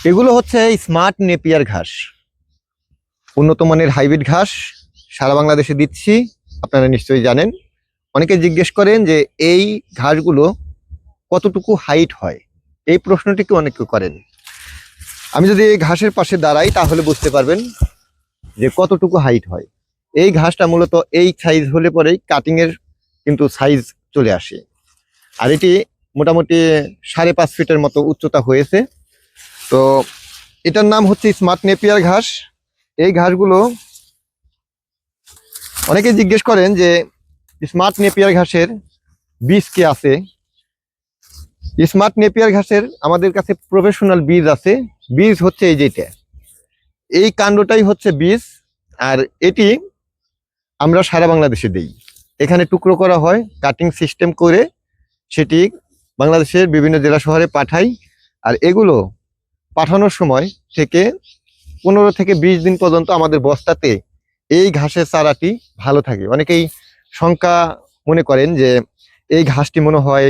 এগুলো হচ্ছে smart Napier ঘাস, উন্নত মানের হাইব্রিড ঘাস। সারা বাংলাদেশে দিচ্ছি, আপনারা নিশ্চয়ই জানেন। অনেকে জিজ্ঞেস করেন যে এই ঘাসগুলো কতটুকু হাইট হয়, এই প্রশ্নটিকে অনেকে করেন। আমি যদি এই ঘাসের পাশে দাঁড়াই তাহলে বুঝতে পারবেন যে কতটুকু হাইট হয়। এই ঘাসটা মূলত এই সাইজ হলে পরেই কাটিং এর কিন্তু সাইজ চলে আসে। আর এটি মোটামুটি 5.5 ফিটের মতো উচ্চতা হয়েছে। তো এটার নাম হচ্ছে স্মার্ট নেপিয়ার ঘাস। এই ঘাসগুলো অনেকে জিজ্ঞেস করেন যে স্মার্ট নেপিয়ার ঘাসের বীজ কি আছে। স্মার্ট নেপিয়ার ঘাসের আমাদের কাছে প্রফেশনাল বীজ আছে। বীজ হচ্ছে এই যেটা, এই কাণ্ডটাই হচ্ছে বীজ। আর এটি আমরা সারা বাংলাদেশে দেই। এখানে টুকরো করা হয়, কাটিং সিস্টেম করে সেটি বাংলাদেশের বিভিন্ন জেলা শহরে পাঠাই। আর এগুলো পাঠানোর সময় থেকে 15 থেকে 20 দিন পর্যন্ত আমাদের বস্তাতে এই ঘাসের চারাটি ভালো থাকে। অনেকেই শঙ্কা মনে করেন যে এই ঘাসটি মনে হয়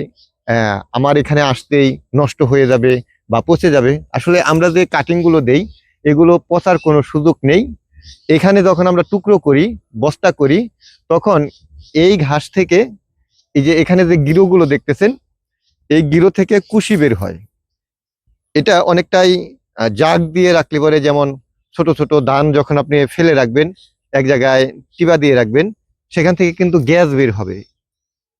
আমার এখানে আসতেই নষ্ট হয়ে যাবে বা পচে যাবে। আসলে আমরা যে কাটিংগুলো দেই এগুলো পচার কোনো সুযোগ নেই। এখানে যখন আমরা টুকরো করি, বস্তা করি, তখন এই ঘাস থেকে এই যে এখানে যে গিরোগুলো দেখতেছেন, এই গিরো থেকে কুশি বের হয়। এটা অনেকটাই জাগ দিয়ে রাখলে পরে, যেমন ছোট ছোট ধান যখন আপনি ফেলে রাখবেন এক জায়গায় টিবা দিয়ে রাখবেন, সেখান থেকে কিন্তু গ্যাস বের হবে।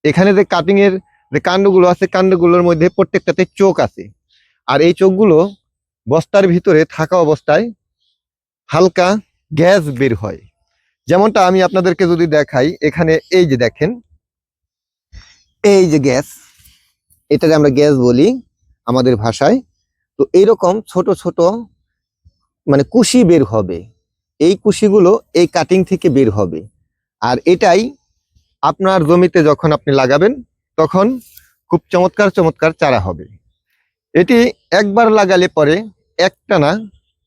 এখানে যে কাটিং এর যে কাণ্ডগুলো আছে, কাণ্ডগুলোর মধ্যে প্রত্যেকটাতে চোখ আছে। আর এই চোখগুলো বস্তার ভিতরে থাকা অবস্থায় হালকা গ্যাস বের হয়। যেমনটা আমি আপনাদেরকে যদি দেখাই, এখানে এই যে দেখেন, এই যে গ্যাস, এটাকে আমরা গ্যাস বলি আমাদের ভাষায়। তো এইরকম ছোট ছোট মানে কুশি বের হবে। এই কুশিগুলো এই কাটিং থেকে বের হবে। আর এটাই আপনার জমিতে যখন আপনি লাগাবেন তখন খুব চমৎকার চমৎকার চারা হবে। এটি একবার লাগালে পরে একটানা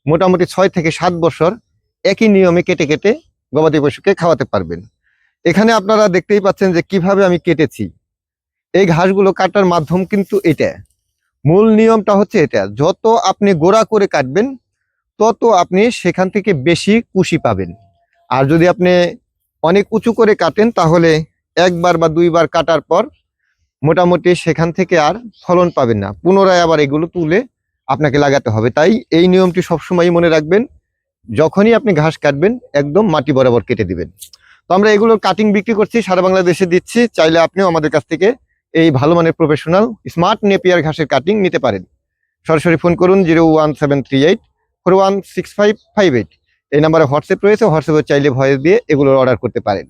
মোটামুটি 6 থেকে 7 বছর একই নিয়মে কেটে কেটে গবাদি পশুকে খাওয়াতে পারবেন। এখানে আপনারা দেখতেই পাচ্ছেন যে কিভাবে আমি কেটেছি। এই ঘাসগুলো কাটার মাধ্যম কিন্তু এটা, মূল নিয়মটা হচ্ছে এটা। যত আপনি গোড়া করে কাটবেন তত আপনি সেখান থেকে বেশি কুশি পাবেন। আর যদি আপনি অনেক উঁচু করে কাটেন তাহলে একবার বা দুইবার কাটার পর মোটামুটি সেখান থেকে আর ফলন পাবেন না। পুনরায় আবার এগুলো তুলে আপনাকে লাগাতে হবে। তাই এই নিয়মটি সবসময় মনে রাখবেন, যখনই আপনি ঘাস কাটবেন একদম মাটি বরাবর কেটে দিবেন। তো আমরা এগুলোর কাটিং বিক্রি করছি, সারা বাংলাদেশে দিচ্ছি। চাইলে আপনিও আমাদের কাছ থেকে এই ভালো মানের প্রফেশনাল স্মার্ট নেপিয়ার ঘাসের কাটিং নিতে পারেন। সরাসরি ফোন করুন 01738416558। এই নাম্বারে হোয়াটসঅ্যাপ রয়েছে, হোয়াটসঅ্যাপে চাইলে ভয়েস দিয়ে এগুলোর অর্ডার করতে পারেন।